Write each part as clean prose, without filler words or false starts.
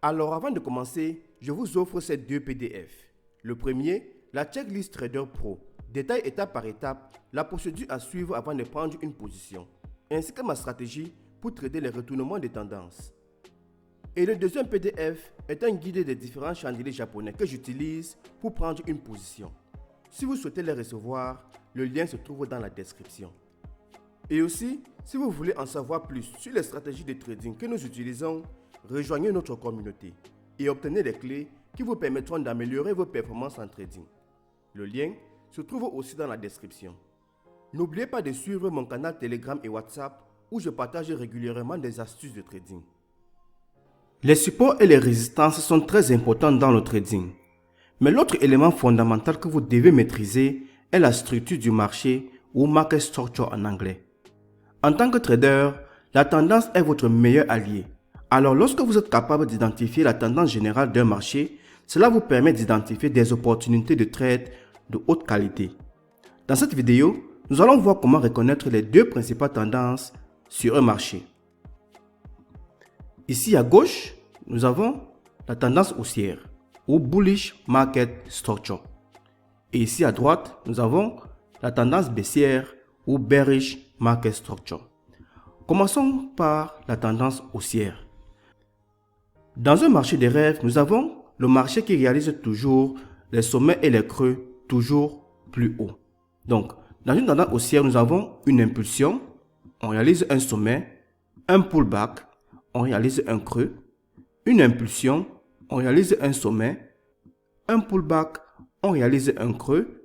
Alors avant de commencer, je vous offre ces deux PDF. Le premier, la checklist Trader Pro, détaille étape par étape la procédure à suivre avant de prendre une position, ainsi que ma stratégie pour trader les retournements des tendances. Et le deuxième PDF est un guide des différents chandeliers japonais que j'utilise pour prendre une position. Si vous souhaitez les recevoir, le lien se trouve dans la description. Et aussi, si vous voulez en savoir plus sur les stratégies de trading que nous utilisons, rejoignez notre communauté et obtenez des clés qui vous permettront d'améliorer vos performances en trading. Le lien se trouve aussi dans la description. N'oubliez pas de suivre mon canal Telegram et WhatsApp où je partage régulièrement des astuces de trading. Les supports et les résistances sont très importants dans le trading. Mais l'autre élément fondamental que vous devez maîtriser est la structure du marché ou market structure en anglais. En tant que trader, la tendance est votre meilleur allié. Alors lorsque vous êtes capable d'identifier la tendance générale d'un marché, cela vous permet d'identifier des opportunités de trade de haute qualité. Dans cette vidéo, nous allons voir comment reconnaître les deux principales tendances sur un marché. Ici à gauche, nous avons la tendance haussière ou bullish market structure. Et ici à droite, nous avons la tendance baissière ou bearish market structure. Commençons par la tendance haussière. Dans un marché de rêve, nous avons le marché qui réalise toujours les sommets et les creux toujours plus haut. Donc, dans une tendance haussière, nous avons une impulsion, on réalise un sommet, un pullback, on réalise un creux, une impulsion, on réalise un sommet, un pullback, on réalise un creux,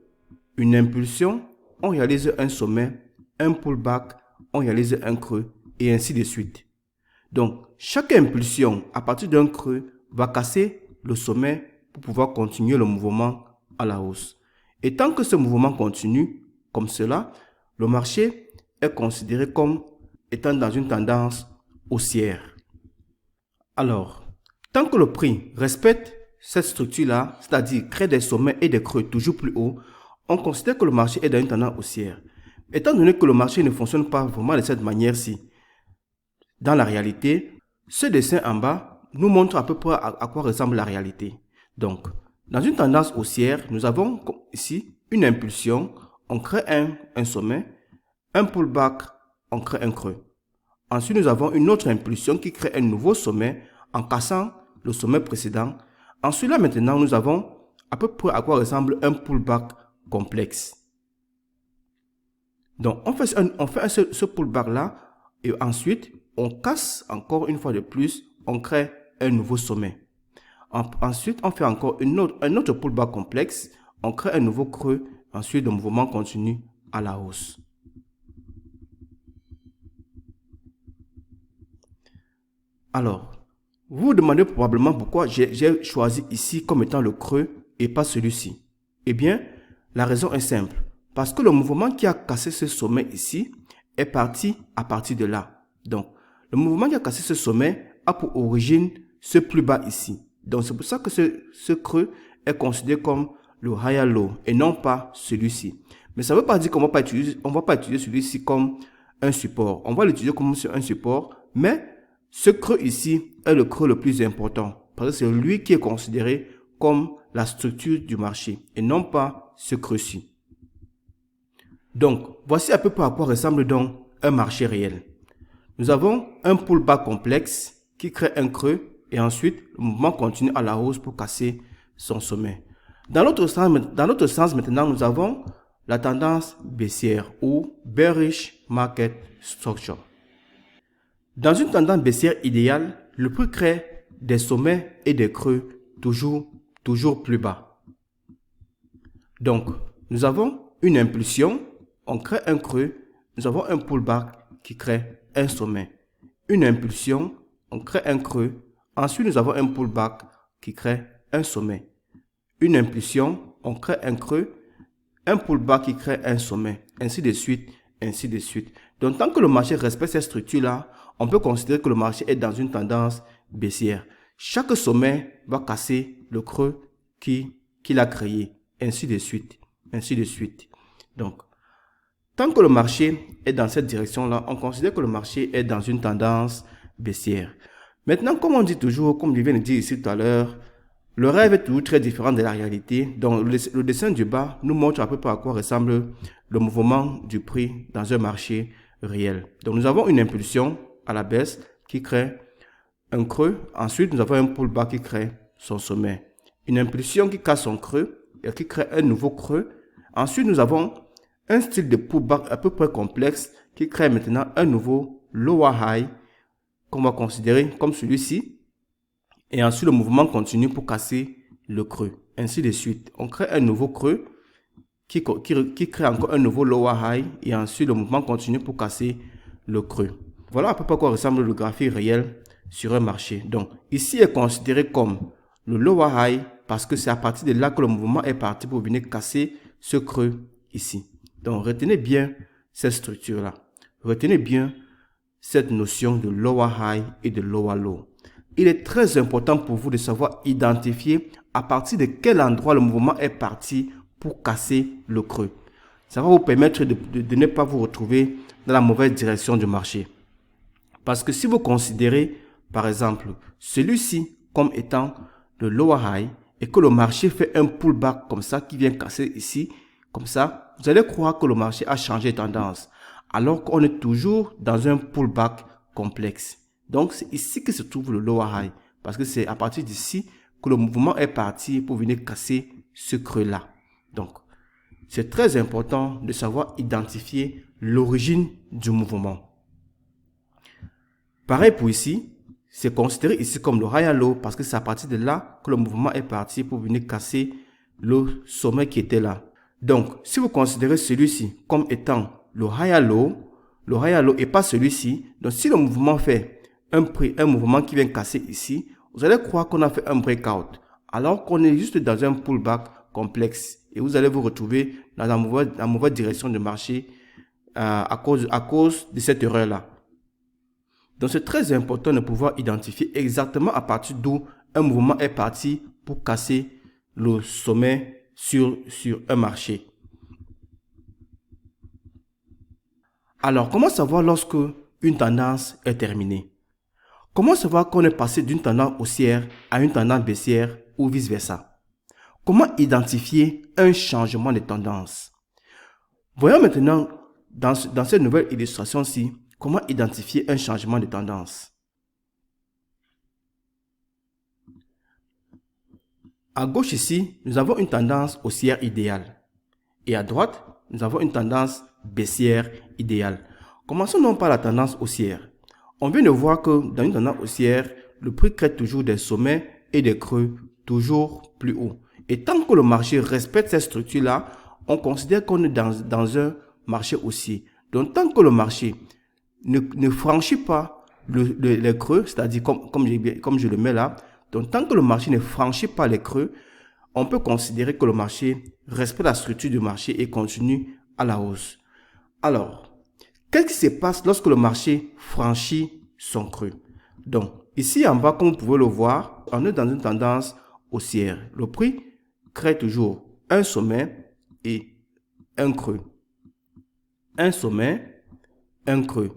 une impulsion, on réalise un sommet, un pullback, on réalise un creux, et ainsi de suite. Donc, chaque impulsion à partir d'un creux va casser le sommet pour pouvoir continuer le mouvement à la hausse. Et tant que ce mouvement continue comme cela, le marché est considéré comme étant dans une tendance haussière. Alors, tant que le prix respecte cette structure-là, c'est-à-dire crée des sommets et des creux toujours plus hauts, on considère que le marché est dans une tendance haussière. Étant donné que le marché ne fonctionne pas vraiment de cette manière-ci, dans la réalité, ce dessin en bas nous montre à peu près à quoi ressemble la réalité. Donc, dans une tendance haussière, nous avons ici une impulsion, on crée un sommet, un pullback, on crée un creux. Ensuite, nous avons une autre impulsion qui crée un nouveau sommet en cassant le sommet précédent. Ensuite, là maintenant, nous avons à peu près à quoi ressemble un pullback complexe. Donc, on fait ce pullback là et ensuite, on casse encore une fois de plus, on crée un nouveau sommet. Ensuite, on fait encore un autre pullback complexe, on crée un nouveau creux, ensuite le mouvement continue à la hausse. Alors, vous vous demandez probablement pourquoi j'ai choisi ici comme étant le creux et pas celui-ci. Eh bien, la raison est simple. Parce que le mouvement qui a cassé ce sommet ici est parti à partir de là. Donc, le mouvement qui a cassé ce sommet a pour origine ce plus bas ici. Donc, c'est pour ça que ce creux est considéré comme le higher low et non pas celui-ci. Mais ça ne veut pas dire qu'on ne va pas utiliser celui-ci comme un support. On va l'utiliser comme un support, mais ce creux ici est le creux le plus important parce que c'est lui qui est considéré comme la structure du marché et non pas ce creux-ci. Donc, voici à peu près à quoi ressemble donc un marché réel. Nous avons un pullback complexe qui crée un creux et ensuite le mouvement continue à la hausse pour casser son sommet. Dans l'autre sens, maintenant, nous avons la tendance baissière ou bearish market structure. Dans une tendance baissière idéale, le prix crée des sommets et des creux toujours plus bas. Donc, nous avons une impulsion, on crée un creux, nous avons un pullback qui crée un sommet. Une impulsion, on crée un creux, ensuite nous avons un pullback qui crée un sommet. Une impulsion, on crée un creux, un pullback qui crée un sommet, ainsi de suite, ainsi de suite. Donc, tant que le marché respecte cette structure-là, on peut considérer que le marché est dans une tendance baissière. Chaque sommet va casser le creux qu'il a créé, ainsi de suite, ainsi de suite. Donc, tant que le marché est dans cette direction-là, on considère que le marché est dans une tendance baissière. Maintenant, comme on dit toujours, comme je viens de dire ici tout à l'heure, le rêve est toujours très différent de la réalité. Donc, le dessin du bas nous montre à peu près à quoi ressemble le mouvement du prix dans un marché réel. Donc, nous avons une impulsion à la baisse qui crée un creux. Ensuite, nous avons un pullback qui crée son sommet. Une impulsion qui casse son creux et qui crée un nouveau creux. Ensuite, nous avons un style de pullback à peu près complexe qui crée maintenant un nouveau lower high qu'on va considérer comme celui-ci. Et ensuite, le mouvement continue pour casser le creux. Ainsi de suite. On crée un nouveau creux qui crée encore un nouveau lower high. Et ensuite, le mouvement continue pour casser le creux. Voilà à peu près à quoi ressemble le graphique réel sur un marché. Donc, ici est considéré comme le lower high parce que c'est à partir de là que le mouvement est parti pour venir casser ce creux ici. Donc, retenez bien cette structure-là. Retenez bien cette notion de lower high et de lower low. Il est très important pour vous de savoir identifier à partir de quel endroit le mouvement est parti pour casser le creux. Ça va vous permettre de ne pas vous retrouver dans la mauvaise direction du marché. Parce que si vous considérez, par exemple, celui-ci comme étant le lower high et que le marché fait un pullback comme ça qui vient casser ici, comme ça, vous allez croire que le marché a changé de tendance alors qu'on est toujours dans un pullback complexe. Donc, c'est ici que se trouve le lower high parce que c'est à partir d'ici que le mouvement est parti pour venir casser ce creux-là. Donc, c'est très important de savoir identifier l'origine du mouvement. Pareil pour ici, c'est considéré ici comme le high low parce que c'est à partir de là que le mouvement est parti pour venir casser le sommet qui était là. Donc, si vous considérez celui-ci comme étant le high low et pas celui-ci, donc si le mouvement fait un mouvement qui vient casser ici, vous allez croire qu'on a fait un breakout alors qu'on est juste dans un pullback complexe et vous allez vous retrouver dans la mauvaise direction du marché à cause de cette erreur-là. Donc, c'est très important de pouvoir identifier exactement à partir d'où un mouvement est parti pour casser le sommet sur un marché. Alors, comment savoir lorsque une tendance est terminée? Comment savoir qu'on est passé d'une tendance haussière à une tendance baissière ou vice-versa? Comment identifier un changement de tendance? Voyons maintenant dans cette nouvelle illustration-ci, comment identifier un changement de tendance. À gauche ici, nous avons une tendance haussière idéale. Et à droite, nous avons une tendance baissière idéale. Commençons donc par la tendance haussière. On vient de voir que dans une tendance haussière, le prix crée toujours des sommets et des creux toujours plus hauts. Et tant que le marché respecte cette structure-là, on considère qu'on est dans un marché haussier. Donc, tant que le marché ne franchit pas les creux, c'est-à-dire comme je le mets là, donc tant que le marché ne franchit pas les creux, on peut considérer que le marché respecte la structure du marché et continue à la hausse. Alors, qu'est-ce qui se passe lorsque le marché franchit son creux? Donc, ici en bas, comme vous pouvez le voir, on est dans une tendance haussière. Le prix crée toujours un sommet et un creux. Un sommet, un creux.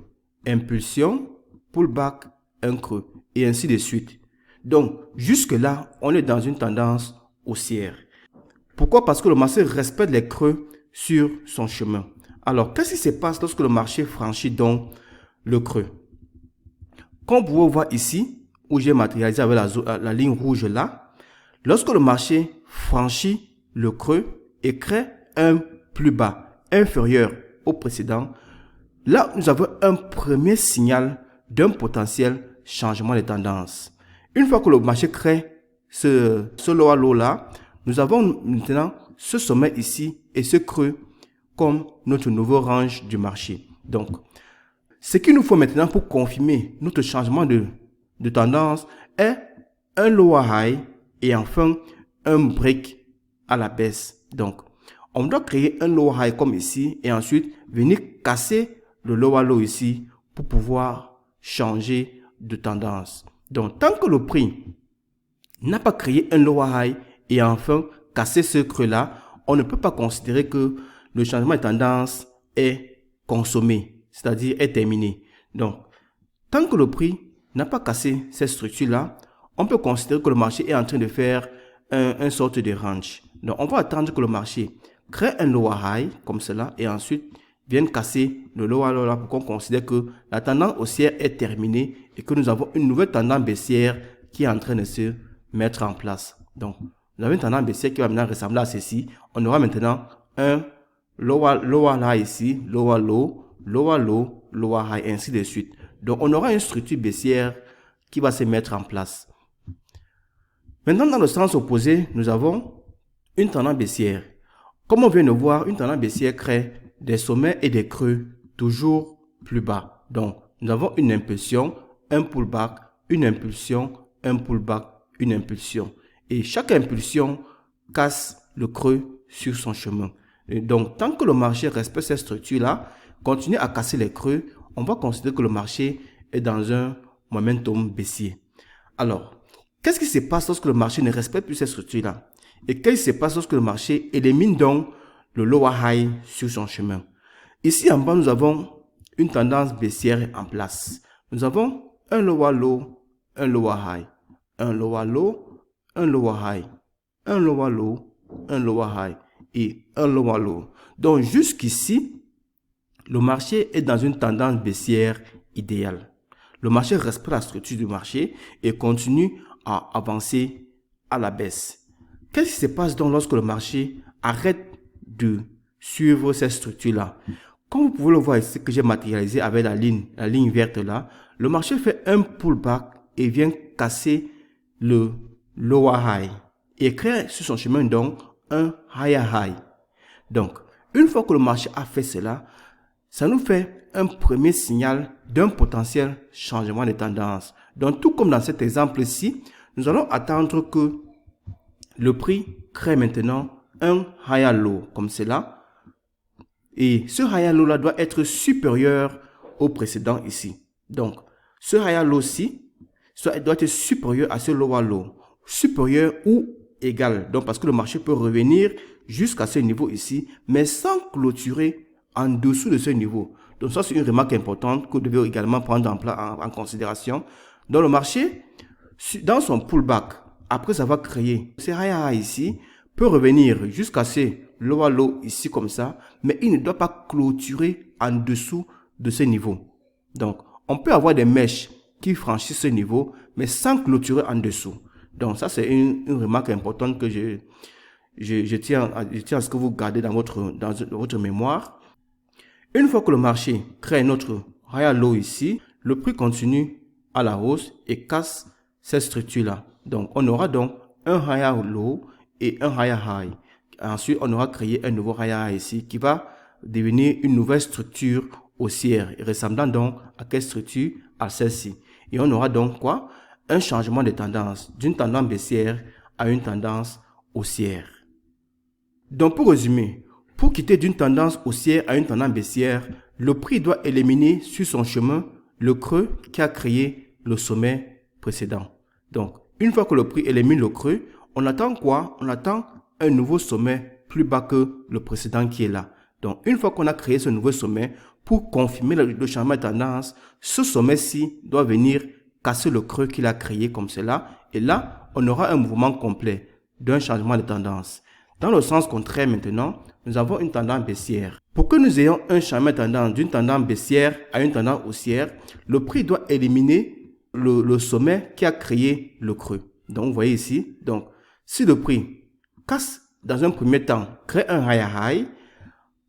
Impulsion, pullback, un creux. Et ainsi de suite. Donc, jusque-là, on est dans une tendance haussière. Pourquoi? Parce que le marché respecte les creux sur son chemin. Alors, qu'est-ce qui se passe lorsque le marché franchit donc le creux? Comme vous pouvez voir ici, où j'ai matérialisé avec la ligne rouge là, lorsque le marché franchit le creux et crée un plus bas inférieur au précédent, là, nous avons un premier signal d'un potentiel changement de tendance. Une fois que le marché crée ce lower low là, nous avons maintenant ce sommet ici et ce creux comme notre nouveau range du marché. Donc, ce qu'il nous faut maintenant pour confirmer notre changement de tendance est un lower high et enfin un break à la baisse. Donc, on doit créer un lower high comme ici et ensuite venir casser le lower low ici pour pouvoir changer de tendance. Donc, tant que le prix n'a pas créé un lower high et enfin cassé ce creux-là, on ne peut pas considérer que le changement de tendance est consommé, c'est-à-dire est terminé. Donc, tant que le prix n'a pas cassé cette structure-là, on peut considérer que le marché est en train de faire une sorte de range. Donc, on va attendre que le marché crée un lower high comme cela et ensuite vienne casser le lower low là pour qu'on considère que la tendance haussière est terminée et que nous avons une nouvelle tendance baissière qui est en train de se mettre en place. Donc, nous avons une tendance baissière qui va maintenant ressembler à ceci. On aura maintenant un lower high ici, lower low, lower high, ainsi de suite. Donc, on aura une structure baissière qui va se mettre en place. Maintenant, dans le sens opposé, nous avons une tendance baissière. Comme on vient de voir, une tendance baissière crée des sommets et des creux toujours plus bas. Donc, nous avons une impulsion, un pullback, une impulsion, un pullback, une impulsion. Et chaque impulsion casse le creux sur son chemin. Et donc, tant que le marché respecte cette structure-là, continue à casser les creux, on va considérer que le marché est dans un momentum baissier. Alors, qu'est-ce qui se passe lorsque le marché ne respecte plus cette structure-là? Et qu'est-ce qui se passe lorsque le marché élimine donc le lower high sur son chemin? Ici en bas, nous avons une tendance baissière en place. Nous avons un lower low, un lower high, un lower low, un lower high, un lower low, un lower high et un lower low. Donc jusqu'ici, le marché est dans une tendance baissière idéale. Le marché respecte la structure du marché et continue à avancer à la baisse. Qu'est-ce qui se passe donc lorsque le marché arrête de suivre cette structure-là? Comme vous pouvez le voir ici que j'ai matérialisé avec la ligne verte là, le marché fait un pullback et vient casser le lower high et crée sur son chemin donc un higher high. Donc, une fois que le marché a fait cela, ça nous fait un premier signal d'un potentiel changement de tendance. Donc, tout comme dans cet exemple-ci, nous allons attendre que le prix crée maintenant un higher low comme cela. Et ce higher low là doit être supérieur au précédent ici. Donc, ce higher low-ci doit être supérieur à ce lower low. Supérieur ou égal. Donc, parce que le marché peut revenir jusqu'à ce niveau ici, mais sans clôturer en dessous de ce niveau. Donc, ça, c'est une remarque importante que vous devez également prendre en considération. Dans le marché, dans son pullback, après avoir créé ce high ici, peut revenir jusqu'à ce lower low ici comme ça, mais il ne doit pas clôturer en dessous de ce niveau. Donc, on peut avoir des mèches qui franchissent ce niveau, mais sans clôturer en dessous. Donc, ça, c'est une remarque importante que je tiens à ce que vous gardez dans votre mémoire. Une fois que le marché crée notre higher low ici, le prix continue à la hausse et casse cette structure-là. Donc, on aura donc un higher low et un higher high. Ensuite, on aura créé un nouveau higher high ici qui va devenir une nouvelle structure haussière, ressemblant donc à quelle structure? À celle-ci. Et on aura donc quoi? Un changement de tendance, d'une tendance baissière à une tendance haussière. Donc, pour résumer, pour quitter d'une tendance haussière à une tendance baissière, le prix doit éliminer sur son chemin le creux qui a créé le sommet précédent. Donc, une fois que le prix élimine le creux, on attend quoi? On attend un nouveau sommet plus bas que le précédent qui est là. Donc, une fois qu'on a créé ce nouveau sommet, pour confirmer le changement de tendance, ce sommet-ci doit venir casser le creux qu'il a créé comme cela. Et là, on aura un mouvement complet d'un changement de tendance. Dans le sens contraire maintenant, nous avons une tendance baissière. Pour que nous ayons un changement de tendance d'une tendance baissière à une tendance haussière, le prix doit éliminer le sommet qui a créé le creux. Donc, vous voyez ici, donc, si le prix casse dans un premier temps, crée un higher high,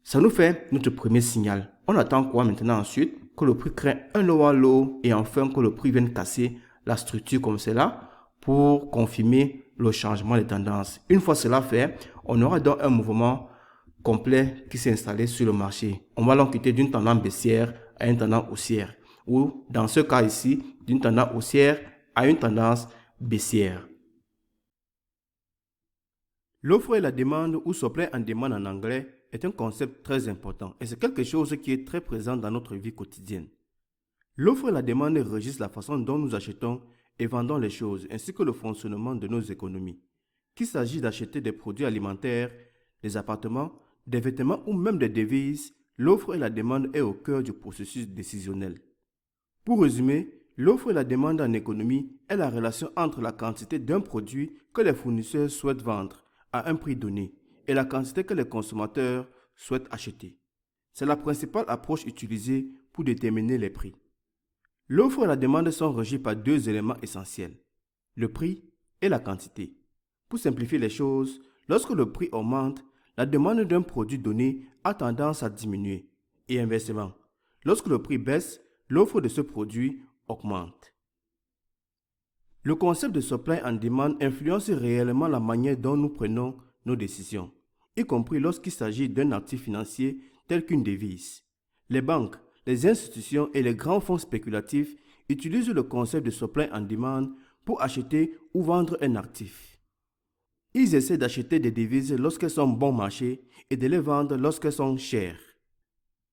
ça nous fait notre premier signal. On attend quoi maintenant ensuite? Que le prix crée un lower low et enfin que le prix vienne casser la structure comme cela pour confirmer le changement de tendance. Une fois cela fait, on aura donc un mouvement complet qui s'est installé sur le marché. On va donc quitter d'une tendance baissière à une tendance haussière. Ou dans ce cas ici, d'une tendance haussière à une tendance baissière. L'offre et la demande, ou supply and demand en anglais, est un concept très important et c'est quelque chose qui est très présent dans notre vie quotidienne. L'offre et la demande régissent la façon dont nous achetons et vendons les choses ainsi que le fonctionnement de nos économies. Qu'il s'agisse d'acheter des produits alimentaires, des appartements, des vêtements ou même des devises, l'offre et la demande est au cœur du processus décisionnel. Pour résumer, L'offre et la demande en économie est la relation entre la quantité d'un produit que les fournisseurs souhaitent vendre à un prix donné et la quantité que les consommateurs souhaitent acheter. C'est la principale approche utilisée pour déterminer les prix. L'offre et la demande sont régis par deux éléments essentiels, le prix et la quantité. Pour simplifier les choses, lorsque le prix augmente, la demande d'un produit donné a tendance à diminuer et inversement. Lorsque le prix baisse, l'offre de ce produit augmente. Le concept de supply and demand influence réellement la manière dont nous prenons nos décisions, y compris lorsqu'il s'agit d'un actif financier tel qu'une devise. Les banques, les institutions et les grands fonds spéculatifs utilisent le concept de supply and demand pour acheter ou vendre un actif. Ils essaient d'acheter des devises lorsqu'elles sont bon marché et de les vendre lorsqu'elles sont chères.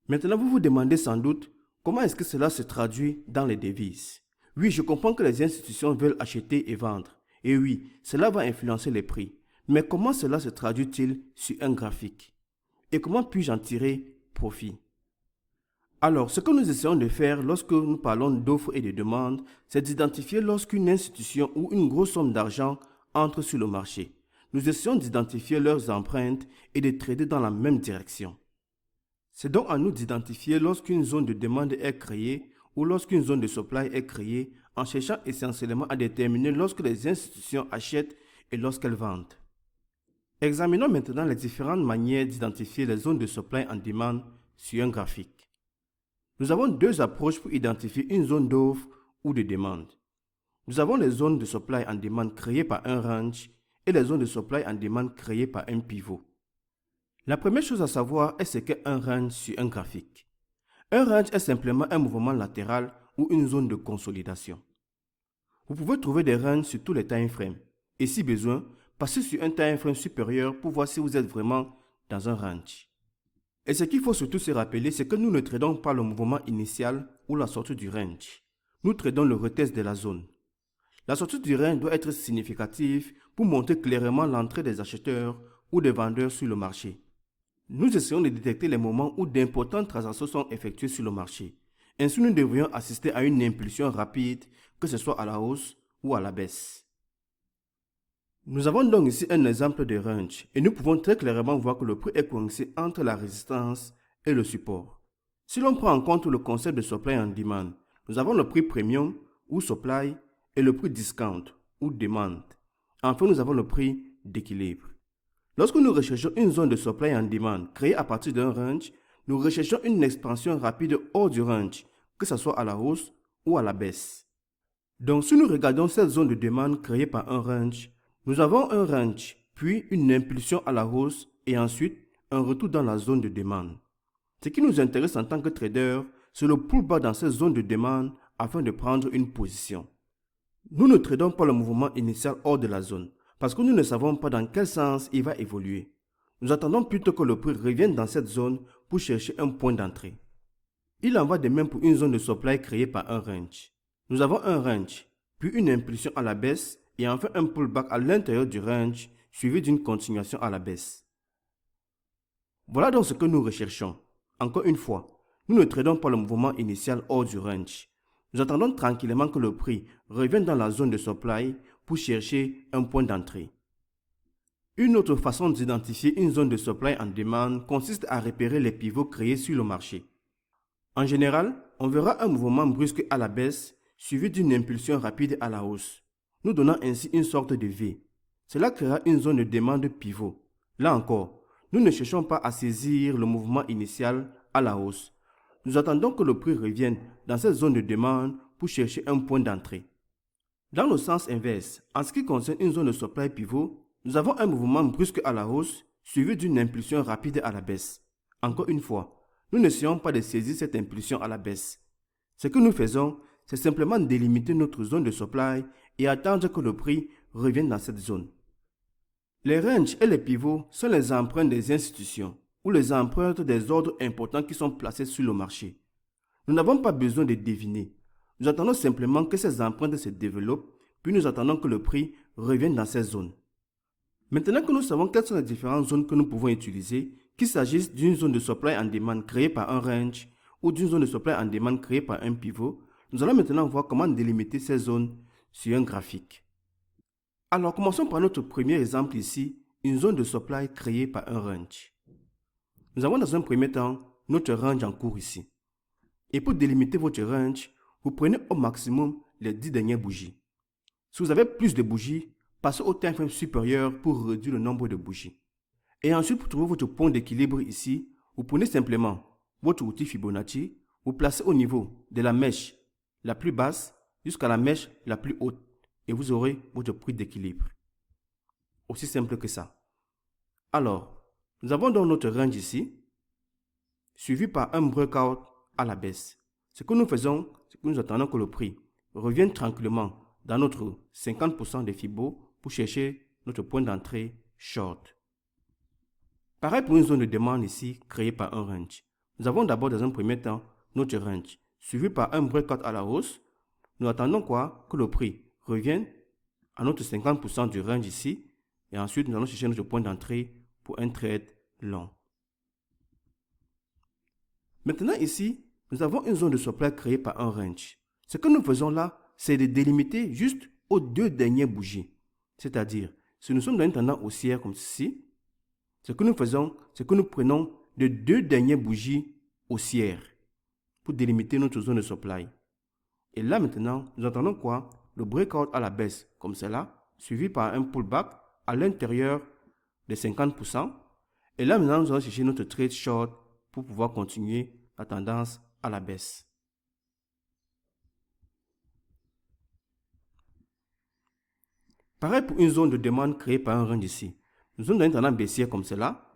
Maintenant, vous vous demandez sans doute comment est-ce que cela se traduit dans les devises. Oui, je comprends que les institutions veulent acheter et vendre. Et oui, cela va influencer les prix. Mais comment cela se traduit-il sur un graphique? Et comment puis-je en tirer profit? Alors, ce que nous essayons de faire lorsque nous parlons d'offres et de demandes, c'est d'identifier lorsqu'une institution ou une grosse somme d'argent entre sur le marché. Nous essayons d'identifier leurs empreintes et de trader dans la même direction. C'est donc à nous d'identifier lorsqu'une zone de demande est créée ou lorsqu'une zone de supply est créée en cherchant essentiellement à déterminer lorsque les institutions achètent et lorsqu'elles vendent. Examinons maintenant les différentes manières d'identifier les zones de supply and demand sur un graphique. Nous avons deux approches pour identifier une zone d'offre ou de demande. Nous avons les zones de supply and demand créées par un range et les zones de supply and demand créées par un pivot. La première chose à savoir est ce qu'est un range sur un graphique. Un range est simplement un mouvement latéral ou une zone de consolidation. Vous pouvez trouver des ranges sur tous les time frames et si besoin, passez sur un time frame supérieur pour voir si vous êtes vraiment dans un range. Et ce qu'il faut surtout se rappeler, c'est que nous ne tradons pas le mouvement initial ou la sortie du range. Nous tradons le retest de la zone. La sortie du range doit être significative pour montrer clairement l'entrée des acheteurs ou des vendeurs sur le marché. Nous essayons de détecter les moments où d'importantes transactions sont effectuées sur le marché. Ainsi, nous devrions assister à une impulsion rapide, que ce soit à la hausse ou à la baisse. Nous avons donc ici un exemple de range et nous pouvons très clairement voir que le prix est coincé entre la résistance et le support. Si l'on prend en compte le concept de supply and demand, nous avons le prix premium ou supply et le prix discount ou demand. Enfin, nous avons le prix d'équilibre. Lorsque nous recherchons une zone de supply and demand créée à partir d'un range, nous recherchons une expansion rapide hors du range, que ce soit à la hausse ou à la baisse. Donc, si nous regardons cette zone de demande créée par un range, nous avons un range, puis une impulsion à la hausse et ensuite un retour dans la zone de demande. Ce qui nous intéresse en tant que trader, c'est le pullback dans cette zone de demande afin de prendre une position. Nous ne tradons pas le mouvement initial hors de la zone, parce que nous ne savons pas dans quel sens il va évoluer. Nous attendons plutôt que le prix revienne dans cette zone pour chercher un point d'entrée. Il en va de même pour une zone de supply créée par un range. Nous avons un range, puis une impulsion à la baisse et enfin un pullback à l'intérieur du range suivi d'une continuation à la baisse. Voilà donc ce que nous recherchons. Encore une fois, nous ne tradons pas le mouvement initial hors du range. Nous attendons tranquillement que le prix revienne dans la zone de supply pour chercher un point d'entrée. Une autre façon d'identifier une zone de supply and demand consiste à repérer les pivots créés sur le marché. En général, on verra un mouvement brusque à la baisse suivi d'une impulsion rapide à la hausse, nous donnant ainsi une sorte de V. Cela créera une zone de demande pivot. Là encore, nous ne cherchons pas à saisir le mouvement initial à la hausse. Nous attendons que le prix revienne dans cette zone de demande pour chercher un point d'entrée. Dans le sens inverse, en ce qui concerne une zone de supply pivot, nous avons un mouvement brusque à la hausse suivi d'une impulsion rapide à la baisse. Encore une fois, nous n'essayons pas de saisir cette impulsion à la baisse. Ce que nous faisons, c'est simplement délimiter notre zone de supply et attendre que le prix revienne dans cette zone. Les ranges et les pivots sont les empreintes des institutions ou les empreintes des ordres importants qui sont placés sur le marché. Nous n'avons pas besoin de deviner. Nous attendons simplement que ces empreintes se développent, puis nous attendons que le prix revienne dans ces zones. Maintenant que nous savons quelles sont les différentes zones que nous pouvons utiliser, qu'il s'agisse d'une zone de supply and demand créée par un range ou d'une zone de supply and demand créée par un pivot, Nous allons maintenant voir comment délimiter ces zones sur un graphique. Alors, commençons par notre premier exemple ici, une zone de supply créée par un range. Nous avons dans un premier temps notre range en cours ici. Et pour délimiter votre range, vous prenez au maximum les 10 dernières bougies. Si vous avez plus de bougies, passez au time frame supérieur pour réduire le nombre de bougies. Et ensuite, pour trouver votre point d'équilibre ici, vous prenez simplement votre outil Fibonacci, vous placez au niveau de la mèche la plus basse jusqu'à la mèche la plus haute et vous aurez votre prix d'équilibre. Aussi simple que ça. Alors, nous avons donc notre range ici, suivi par un breakout à la baisse. Ce que nous faisons, c'est que nous attendons que le prix revienne tranquillement dans notre 50% de Fibo pour chercher notre point d'entrée short. Pareil pour une zone de demande ici créée par un range. Nous avons d'abord dans un premier temps notre range, suivi par un breakout à la hausse. Nous attendons quoi? Que le prix revienne à notre 50% du range ici. Et ensuite, nous allons chercher notre point d'entrée pour un trade long. Maintenant ici, nous avons une zone de supply créée par un range. Ce que nous faisons là, c'est de délimiter juste aux 2 dernières bougies. C'est-à-dire, si nous sommes dans une tendance haussière comme ceci, ce que nous faisons, c'est que nous prenons les 2 dernières bougies haussières pour délimiter notre zone de supply. Et là maintenant, nous entendons quoi? Le breakout à la baisse, comme cela, suivi par un pullback à l'intérieur des 50%. Et là maintenant, nous allons chercher notre trade short pour pouvoir continuer la tendance à la baisse. Pareil pour une zone de demande créée par un range ici. Nous sommes dans une tendance baissière comme cela.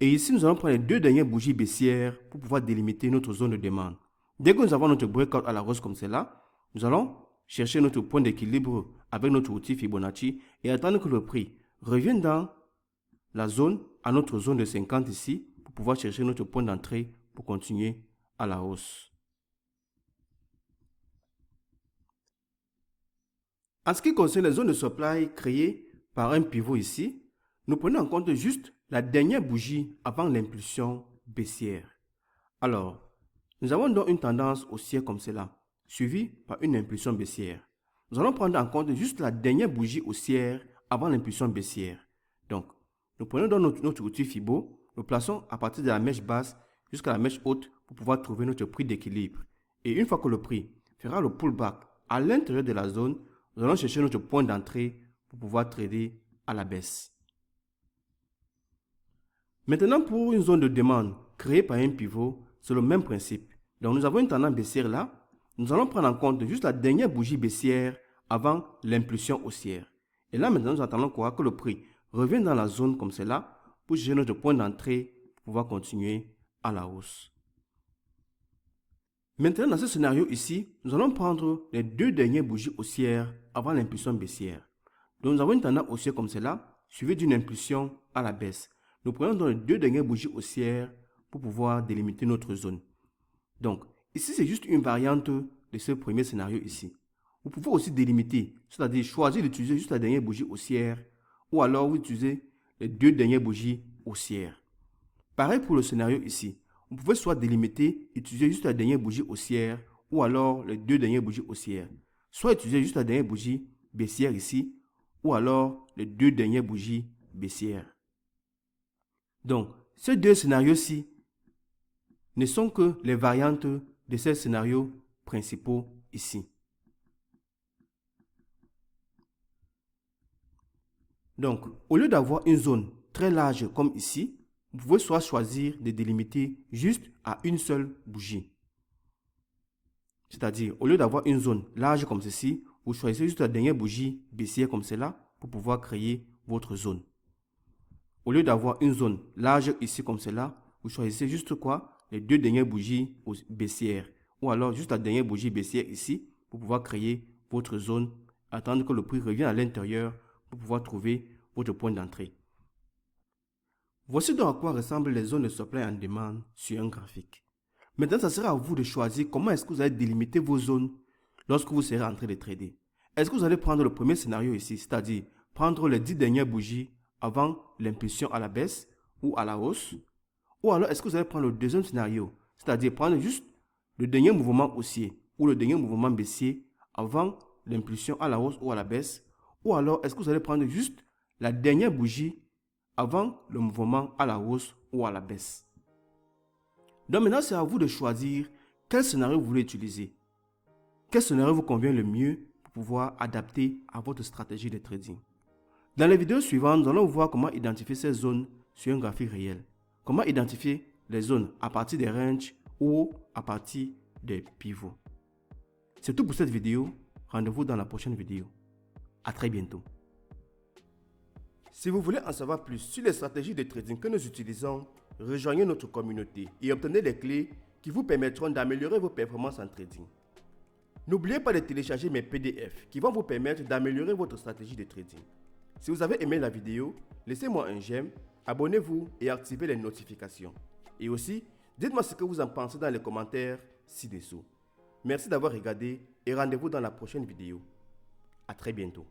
Et ici, nous allons prendre les 2 dernières bougies baissières pour pouvoir délimiter notre zone de demande. Dès que nous avons notre breakout à la hausse comme cela, nous allons chercher notre point d'équilibre avec notre outil Fibonacci et attendre que le prix revienne dans la zone, à notre zone de 50 ici, pour pouvoir chercher notre point d'entrée pour continuer à la hausse. En ce qui concerne les zones de supply créées par un pivot ici, nous prenons en compte juste la dernière bougie avant l'impulsion baissière. Alors, nous avons donc une tendance haussière comme cela, suivie par une impulsion baissière. Nous allons prendre en compte juste la dernière bougie haussière avant l'impulsion baissière. Donc, nous prenons donc notre outil Fibo, nous plaçons à partir de la mèche basse jusqu'à la mèche haute pour pouvoir trouver notre prix d'équilibre. Et une fois que le prix fera le pullback à l'intérieur de la zone, nous allons chercher notre point d'entrée pour pouvoir trader à la baisse. Maintenant, pour une zone de demande créée par un pivot, c'est le même principe. Donc, nous avons une tendance baissière là. Nous allons prendre en compte juste la dernière bougie baissière avant l'impulsion haussière. Et là, maintenant, nous attendons quoi? Que le prix revienne dans la zone comme cela pour chercher notre point d'entrée pour pouvoir continuer à la hausse. Maintenant, dans ce scénario ici, nous allons prendre les 2 dernières bougies haussières avant l'impulsion baissière. Donc, nous avons une tendance haussière comme cela, suivie d'une impulsion à la baisse. Nous prenons donc les 2 dernières bougies haussières pour pouvoir délimiter notre zone. Donc, ici, c'est juste une variante de ce premier scénario ici. Vous pouvez aussi délimiter, c'est-à-dire choisir d'utiliser juste la dernière bougie haussière ou alors vous utilisez les 2 dernières bougies haussières. Pareil pour le scénario ici. Vous pouvez soit délimiter, utiliser juste la dernière bougie haussière ou alors les 2 dernières bougies haussières. Soit utiliser juste la dernière bougie baissière ici ou alors les 2 dernières bougies baissières. Donc, ces 2 scénarios-ci ne sont que les variantes de ces scénarios principaux ici. Donc, au lieu d'avoir une zone très large comme ici, vous pouvez soit choisir de délimiter juste à une seule bougie. C'est-à-dire, au lieu d'avoir une zone large comme ceci, vous choisissez juste la dernière bougie baissière comme cela pour pouvoir créer votre zone. Au lieu d'avoir une zone large ici comme cela, vous choisissez juste quoi? Les 2 dernières bougies baissières. Ou alors juste la dernière bougie baissière ici pour pouvoir créer votre zone, attendre que le prix revienne à l'intérieur pour pouvoir trouver votre point d'entrée. Voici donc à quoi ressemblent les zones de supply en demande sur un graphique. Maintenant, ça sera à vous de choisir comment est-ce que vous allez délimiter vos zones lorsque vous serez en train de trader. Est-ce que vous allez prendre le premier scénario ici, c'est-à-dire prendre les 10 dernières bougies avant l'impulsion à la baisse ou à la hausse? Ou alors est-ce que vous allez prendre le deuxième scénario, c'est-à-dire prendre juste le dernier mouvement haussier ou le dernier mouvement baissier avant l'impulsion à la hausse ou à la baisse? Ou alors, est-ce que vous allez prendre juste la dernière bougie avant le mouvement à la hausse ou à la baisse? Donc maintenant, c'est à vous de choisir quel scénario vous voulez utiliser. Quel scénario vous convient le mieux pour pouvoir adapter à votre stratégie de trading. Dans les vidéos suivantes, nous allons voir comment identifier ces zones sur un graphique réel. Comment identifier les zones à partir des ranges ou à partir des pivots. C'est tout pour cette vidéo. Rendez-vous dans la prochaine vidéo. À très bientôt. Si vous voulez en savoir plus sur les stratégies de trading que nous utilisons, rejoignez notre communauté et obtenez les clés qui vous permettront d'améliorer vos performances en trading. N'oubliez pas de télécharger mes PDF qui vont vous permettre d'améliorer votre stratégie de trading. Si vous avez aimé la vidéo, laissez-moi un j'aime, abonnez-vous et activez les notifications. Et aussi, dites-moi ce que vous en pensez dans les commentaires ci-dessous. Merci d'avoir regardé et rendez-vous dans la prochaine vidéo. À très bientôt.